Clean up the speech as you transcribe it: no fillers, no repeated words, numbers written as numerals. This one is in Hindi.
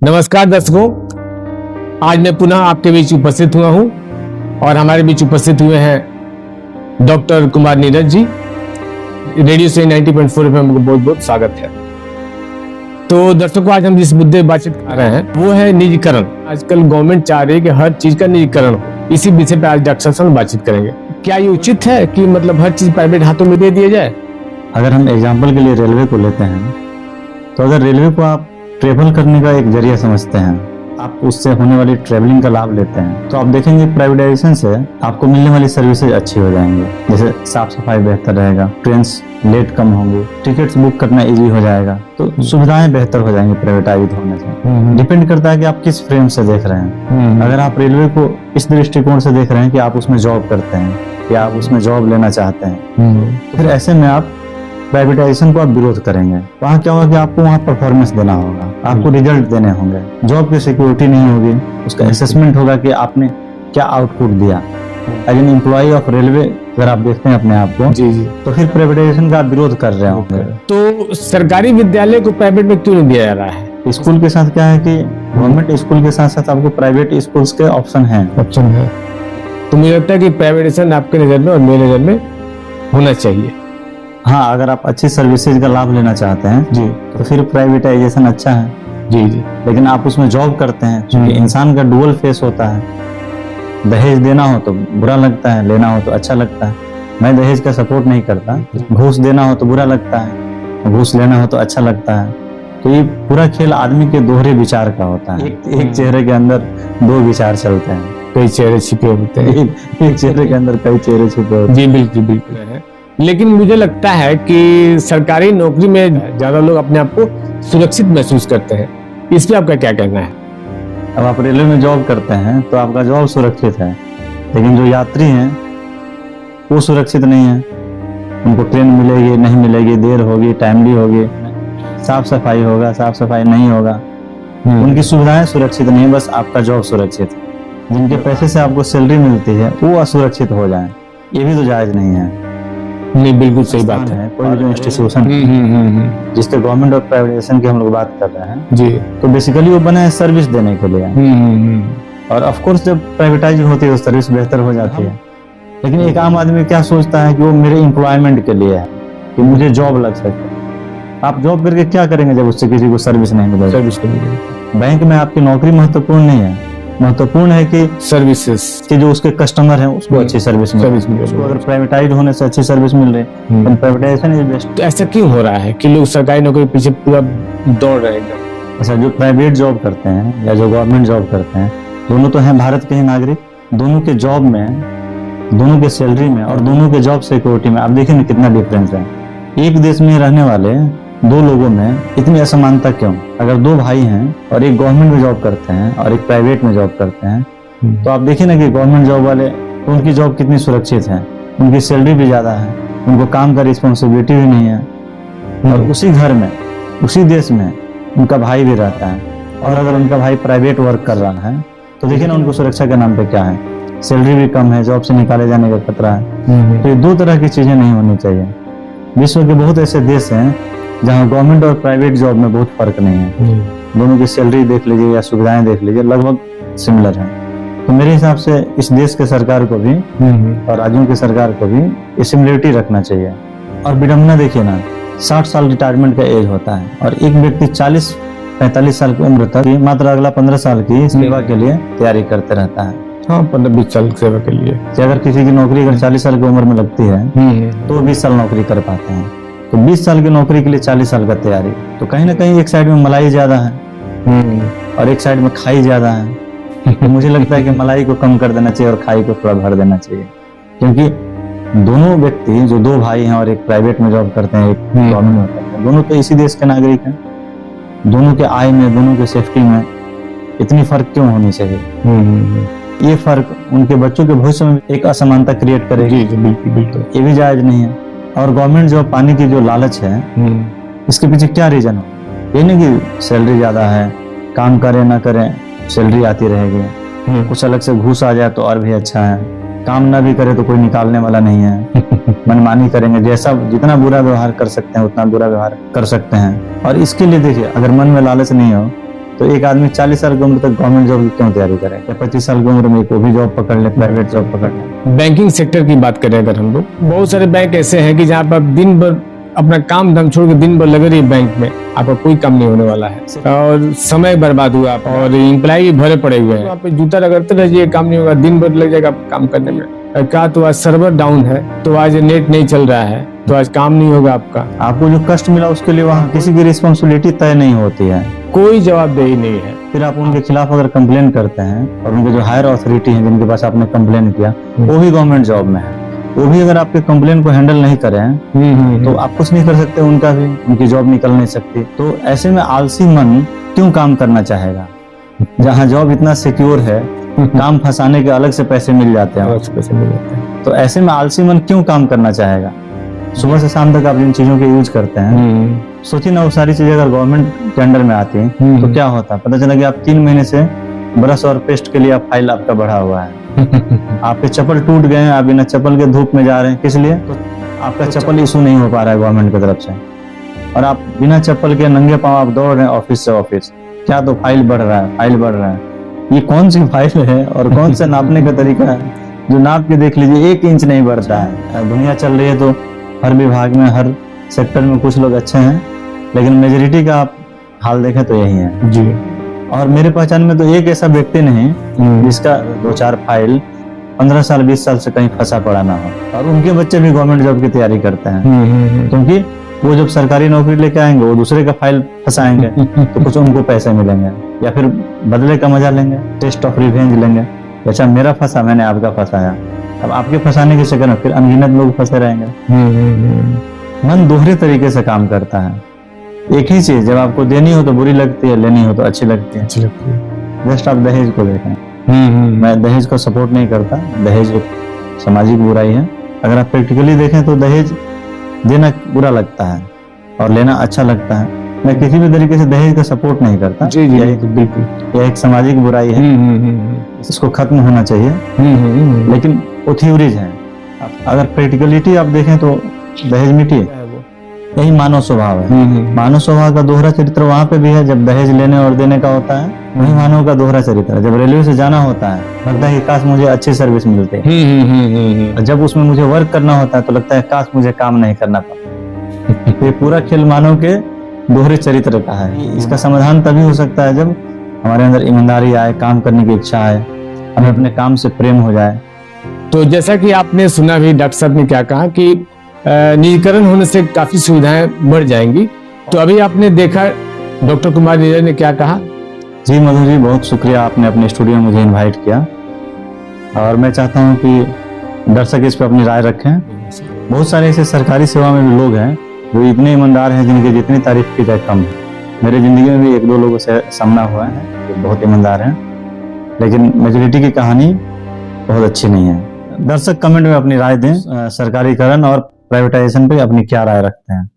नमस्कार दर्शकों, आज मैं पुनः आपके बीच उपस्थित हुआ हूं और हमारे बीच उपस्थित हुए हैं डॉक्टर कुमार नीरज जी। रेडियो से 90.4 FM को बहुत बहुत स्वागत है। तो दर्शकों, आज हम जिस मुद्दे पर बातचीत कर रहे हैं वो है निजीकरण। आजकल गवर्नमेंट चाह रही है कि हर चीज का निजीकरण हो। इसी विषय पर आज डॉक्टर साहब बातचीत करेंगे। क्या ये उचित है कि मतलब हर चीज प्राइवेट हाथों में दे दिया जाए? अगर हम एग्जाम्पल के लिए रेलवे को लेते हैं, तो अगर रेलवे को आप ट्रेवल करने का एक जरिया समझते हैं, आप उससे होने वाली ट्रेवलिंग का लाभ लेते हैं, तो आप देखेंगे प्राइवेटाइजेशन से आपको मिलने वाली सर्विसेज अच्छी हो जाएंगी। जैसे साफ सफाई बेहतर रहेगा, ट्रेन लेट कम होंगे, टिकट्स बुक करना इजी हो जाएगा, तो सुविधाएं बेहतर हो जाएंगी प्राइवेटाइज होने से। डिपेंड करता है कि आप किस फ्रेम से देख रहे हैं। अगर आप रेलवे को इस दृष्टिकोण से देख रहे हैं कि आप उसमें जॉब करते हैं या आप उसमें जॉब लेना चाहते हैं, तो फिर ऐसे में आप प्राइवेटाइजेशन को आप विरोध करेंगे। वहाँ क्या होगा कि आपको वहाँ परफॉर्मेंस देना होगा, आपको रिजल्ट देने होंगे, जॉब की सिक्योरिटी नहीं होगी, उसका असेसमेंट होगा कि आपने क्या आउटपुट दिया। As an employ of railway अगर आप देखते हैं अपने आप को, जी जी, तो फिर प्राइवेटाइजेशन का आप विरोध कर रहे होंगे। तो सरकारी विद्यालय को प्राइवेट में क्यों नहीं दिया जा रहा है? स्कूल के साथ क्या है कि गवर्नमेंट स्कूल के साथ साथ आपको प्राइवेट स्कूल्स के ऑप्शन है। तो मुझे लगता है कि प्राइवेटाइजेशन आपके नजर में और मेरे नजर में होना चाहिए। हाँ, अगर आप अच्छी सर्विसेज का लाभ लेना चाहते हैं जी, तो फिर प्राइवेटाइजेशन अच्छा है। जी जी, लेकिन आप उसमें जॉब करते हैं, क्योंकि इंसान का डुअल फेस होता है। दहेज देना हो तो बुरा लगता है, लेना हो तो अच्छा लगता है। मैं दहेज का सपोर्ट नहीं करता। घूस देना हो तो बुरा लगता है, घूस लेना हो तो अच्छा लगता है। तो ये पूरा खेल आदमी के दोहरे विचार का होता है। एक चेहरे के अंदर दो विचार चलते हैं, कई चेहरे छिपे होते हैं। एक चेहरे के अंदर कई चेहरे छिपे होते हैं। जी बिल्कुल बिल्कुल है। लेकिन मुझे लगता है कि सरकारी नौकरी में ज्यादा लोग अपने आप को सुरक्षित महसूस करते हैं। इस पे आपका क्या कहना है? अब आप रेलवे में जॉब करते हैं तो आपका जॉब सुरक्षित है, लेकिन जो यात्री हैं वो सुरक्षित नहीं है। उनको ट्रेन मिलेगी नहीं मिलेगी, देर होगी, टाइमली होगी, साफ सफाई होगा, साफ सफाई नहीं होगा, उनकी सुविधाएं सुरक्षित नहीं है, बस आपका जॉब सुरक्षित है। जिनके पैसे से आपको सैलरी मिलती है वो असुरक्षित हो जाए, ये भी तो जायज नहीं है। नहीं, बिल्कुल सही बात है। कोई भी जो इंस्टीट्यूशन जिसके गवर्नमेंट और प्राइवेटाइजेशन की हम लोग बात कर रहे हैं जी, तो बेसिकली वो बना है सर्विस देने के लिए। और ऑफ कोर्स जब प्राइवेटाइज होती है तो सर्विस बेहतर हो जाती है। लेकिन एक आम आदमी क्या सोचता है कि वो मेरे एम्प्लॉयमेंट के लिए है, कि मुझे जॉब लग सके। आप जॉब करके क्या करेंगे जब उससे किसी को सर्विस नहीं मिलेगी? सर्विस नहीं मिलेगी। बैंक में आपकी नौकरी महत्वपूर्ण नहीं है, महत्वपूर्ण है कि सर्विसेज कि जो उसके कस्टमर हैं उसको अच्छी सर्विस मिले। उसको अगर प्राइवेटाइज होने से अच्छी सर्विस मिल रही है तो प्राइवेटाइजेशन इज बेस्ट। तो ऐसा क्यों हो रहा है कि लोग सरकारी नौकरी के पीछे पूरा दौड़ रहे हैं? अच्छा, जो प्राइवेट जॉब करते हैं या जो गवर्नमेंट जॉब करते हैं, दोनों तो हैं भारत के ही नागरिक। दोनों के जॉब में, दोनों के सैलरी में और दोनों के जॉब सिक्योरिटी में आप देखिए ना कितना डिफरेंस है। एक देश में रहने वाले दो लोगों में इतनी असमानता क्यों? अगर दो भाई हैं और एक गवर्नमेंट में जॉब करते हैं और एक प्राइवेट में जॉब करते हैं, तो आप देखिए ना कि गवर्नमेंट जॉब वाले, उनकी जॉब कितनी सुरक्षित है, उनकी सैलरी भी ज्यादा है, उनको काम का रिस्पॉन्सिबिलिटी भी नहीं है, और उसी घर में, उसी देश में उनका भाई भी रहता है। और अगर उनका भाई प्राइवेट वर्क कर रहा है तो देखिए ना उनको सुरक्षा के नाम पे क्या है, सैलरी भी कम है, जॉब से निकाले जाने का खतरा है। तो ये दो तरह की चीजें नहीं होनी चाहिए। विश्व के बहुत ऐसे देश हैं जहाँ गवर्नमेंट और प्राइवेट जॉब में बहुत फर्क नहीं है। दोनों की सैलरी देख लीजिए या सुविधाएं देख लीजिए, लगभग सिमिलर है। तो मेरे हिसाब से इस देश के सरकार को भी और राज्यों की सरकार को भी ये सिमिलरिटी रखना चाहिए। और विडम्बना देखिए ना, 60 साल रिटायरमेंट का एज होता है और एक व्यक्ति 40-45 साल की उम्र तक मात्र अगला 15 साल की सेवा के लिए तैयारी करते रहता है। हाँ, 15-20 साल की सेवा के लिए। अगर किसी की नौकरी अगर 40 साल की उम्र में लगती है तो 20 साल नौकरी कर पाते हैं। तो 20 साल की नौकरी के लिए 40 साल का तैयारी, तो कहीं ना कहीं एक साइड में मलाई ज्यादा है और एक साइड में खाई ज्यादा है। तो मुझे लगता है कि मलाई को कम कर देना चाहिए और खाई को थोड़ा भर देना चाहिए। क्योंकि दोनों व्यक्ति, जो दो भाई हैं और एक प्राइवेट में जॉब करते हैं, एक गवर्नमेंट में करते हैं, दोनों तो इसी देश के नागरिक हैं। दोनों के आय में, दोनों के सेफ्टी में इतनी फर्क क्यों होनी चाहिए? ये फर्क उनके बच्चों के भविष्य में एक असमानता क्रिएट करेगी। बिल्कुल बिल्कुल, ये भी जायज नहीं है। और गवर्नमेंट जॉब पाने की जो लालच है, इसके पीछे क्या रीजन हो? ये नहीं कि सैलरी ज्यादा है, काम करें ना करें सैलरी आती रहेगी, कुछ अलग से घूस आ जाए तो और भी अच्छा है, काम ना भी करे तो कोई निकालने वाला नहीं है, मनमानी करेंगे, जैसा जितना बुरा व्यवहार कर सकते हैं उतना बुरा व्यवहार कर सकते हैं। और इसके लिए देखिए, अगर मन में लालच नहीं हो तो एक आदमी 40 साल की उम्र तक गवर्नमेंट जॉब की क्यों तैयारी करे, या 25 साल की उम्र में कोई भी जॉब पकड़ ले, प्राइवेट जॉब पकड़ ले। बैंकिंग सेक्टर की बात करें अगर हम लोग, बहुत सारे बैंक ऐसे हैं कि जहाँ पर आप दिन भर अपना काम धाम छोड़ के दिन भर लगे रहिए बैंक में, आपका कोई काम नहीं होने वाला है और समय बर्बाद हुआ और एम्प्लॉय भी भरे पड़े हुए हैं। वहाँ पे जूता रगड़ते रहिए, काम नहीं होगा, दिन भर लग जाएगा काम करने में। क्या तो आज सर्वर डाउन है, तो आज नेट नहीं चल रहा है, तो आज काम नहीं होगा आपका। आपको जो कष्ट मिला उसके लिए वहाँ किसी की रिस्पॉन्सिबिलिटी तय नहीं होती है, कोई जवाबदेही नहीं है। फिर आप उनके खिलाफ अगर कंप्लेन करते हैं और उनके जो हायर अथॉरिटी है जिनके पास आपने कंप्लेन किया वो भी गवर्नमेंट जॉब में है, वो भी अगर आपके कंप्लेन को हैंडल नहीं करें तो आप कुछ नहीं कर सकते, उनका भी उनकी जॉब निकल नहीं सकती। तो ऐसे में आलसी मन क्यों काम करना चाहेगा, जहाँ जॉब इतना सिक्योर है, काम फंसाने के अलग से पैसे मिल जाते हैं, तो ऐसे में आलसी मन क्यों काम करना चाहेगा। सुबह से शाम तक आप जिन चीजों के यूज करते हैं, सोचिए ना वो सारी चीजें अगर गवर्नमेंट के अंडर में आती हैं तो क्या होता है। पता चला कि आप 3 महीने से ब्रश और पेस्ट के लिए आप फाइल आपका बढ़ा हुआ है, आपके चप्पल टूट गए हैं, आप बिना चप्पल के धूप में जा रहे हैं, किस लिए, तो आपका चप्पल इशू नहीं हो पा रहा है गवर्नमेंट की तरफ से, और आप बिना चप्पल के नंगे पांव आप दौड़ रहे हैं ऑफिस से ऑफिस, क्या तो फाइल बढ़ रहा है, फाइल बढ़ रहा है। ये कौन सी फाइल है और कौन सा नापने का तरीका है, जो नाप के देख लीजिए 1 इंच नहीं बढ़ता है। दुनिया चल रही है तो हर विभाग में, हर सेक्टर में कुछ लोग अच्छे हैं, लेकिन मेजोरिटी का आप हाल देखें तो यही है जी। और मेरे पहचान में तो एक ऐसा व्यक्ति नहीं जिसका 2-4 फाइल 15 साल 20 साल से कहीं फंसा पड़ा ना हो, और उनके बच्चे भी गवर्नमेंट जॉब की तैयारी करते हैं, क्योंकि वो जब सरकारी नौकरी लेके आएंगे वो दूसरे का फाइल फंसाएंगे तो कुछ उनको पैसे मिलेंगे, या फिर बदले का मजा लेंगे, टेस्ट ऑफ रिवेंज लेंगे। अच्छा मेरा फंसा, मैंने आपका फंसाया, अब आपके फंसाने के चक्कर में फिर अनगिनत लोग फंसे रहेंगे। मन दोहरे तरीके से काम करता है, एक ही चीज जब आपको देनी हो तो बुरी लगती है, लेनी हो तो अच्छी लगती है। जस्ट आप दहेज को देखें, मैं दहेज को सपोर्ट नहीं करता, दहेज एक सामाजिक बुराई है। अगर आप प्रैक्टिकली देखें तो दहेज देना बुरा लगता है और लेना अच्छा लगता है। मैं किसी भी तरीके से दहेज का सपोर्ट नहीं करता, जी जी बिल्कुल, यह एक सामाजिक बुराई है, इसको खत्म होना चाहिए, लेकिन वो थ्योरीज है। अगर प्रैक्टिकलिटी आप देखें तो दहेज मिट्टी है, यही मानव स्वभाव है। मानव स्वभाव का दोहरा चरित्र वहां पे भी है, जब दहेज लेने और देने का होता है वही मानव का दोहरा चरित्र है। जब रेलवे से जाना होता है लगता है कि काश मुझे अच्छी सर्विस मिलती है, जब उसमें मुझे वर्क करना होता है तो लगता है काश मुझे काम नहीं करना पड़ता। ये पूरा खेल मानव के दोहरे चरित्र का है। इसका समाधान तभी हो सकता है जब हमारे अंदर ईमानदारी आए, काम करने की इच्छा आए, हमें अपने काम से प्रेम हो जाए। तो जैसा कि आपने सुना भी, डॉक्टर साहब ने क्या कहा कि निजीकरण होने से काफी सुविधाएं बढ़ जाएंगी। तो अभी आपने देखा डॉक्टर कुमार नीरज ने क्या कहा। जी मधु जी, बहुत शुक्रिया, आपने अपने स्टूडियो में मुझे इनवाइट किया, और मैं चाहता हूं कि दर्शक इस पर अपनी राय रखें। बहुत सारे ऐसे सरकारी सेवा में भी लोग हैं जो इतने ईमानदार हैं जिनकी जितनी तारीफ की जाए कम है। मेरे जिंदगी में भी 1-2 लोगों से सामना हुआ है जो बहुत ईमानदार हैं, लेकिन मेजोरिटी की कहानी बहुत अच्छी नहीं है। दर्शक कमेंट में अपनी राय दें, सरकारीकरण और प्राइवेटाइजेशन पे अपनी क्या राय रखते हैं।